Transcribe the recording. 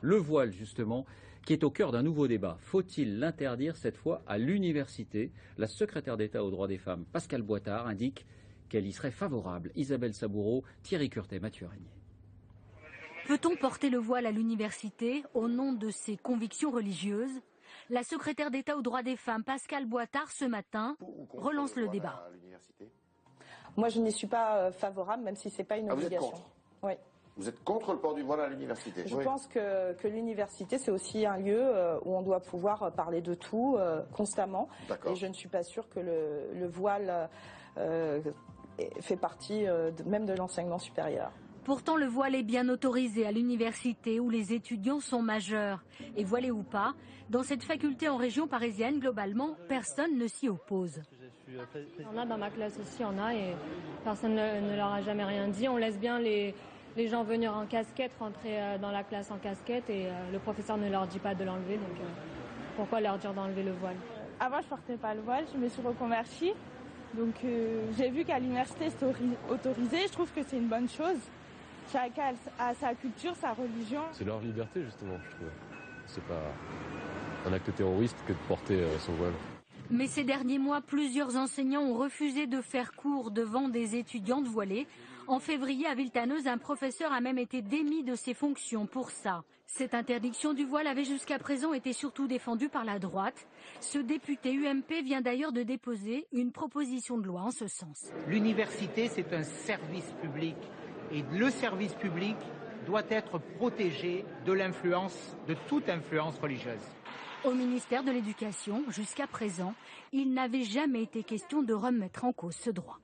Le voile, justement, qui est au cœur d'un nouveau débat. Faut-il l'interdire cette fois à l'université? La secrétaire d'État aux droits des femmes, Pascale Boitard, indique qu'elle y serait favorable. Isabelle Saboureau, Thierry Curtet, Mathieu Régnier. Peut-on porter le voile à l'université au nom de ses convictions religieuses? La secrétaire d'État aux droits des femmes, Pascale Boitard, ce matin, relance le débat. Moi, je n'y suis pas favorable, même si ce n'est pas une obligation. Vous êtes contre? Oui. Vous êtes contre le port du voile à l'université? Je pense que l'université, c'est aussi un lieu où on doit pouvoir parler de tout constamment. Et je ne suis pas sûre que le voile fait partie même de l'enseignement supérieur. Pourtant, le voile est bien autorisé à l'université où les étudiants sont majeurs. Et voilés ou pas, dans cette faculté en région parisienne, globalement, personne ne s'y oppose. Il y en a dans ma classe aussi, il y en a et personne ne leur a jamais rien dit. On laisse bien les gens venir en casquette, rentrer dans la classe en casquette et le professeur ne leur dit pas de l'enlever. Donc pourquoi leur dire d'enlever le voile? Avant, je portais pas le voile, je me suis reconvertie. Donc j'ai vu qu'à l'université, c'était autorisé. Je trouve que c'est une bonne chose. Chacun a sa culture, sa religion. C'est leur liberté, justement, je trouve. C'est pas un acte terroriste que de porter son voile. Mais ces derniers mois, plusieurs enseignants ont refusé de faire cours devant des étudiantes voilées. En février, à Villetaneuse, un professeur a même été démis de ses fonctions pour ça. Cette interdiction du voile avait jusqu'à présent été surtout défendue par la droite. Ce député UMP vient d'ailleurs de déposer une proposition de loi en ce sens. L'université, c'est un service public. Et le service public doit être protégé de toute influence religieuse. Au ministère de l'Éducation, jusqu'à présent, il n'avait jamais été question de remettre en cause ce droit.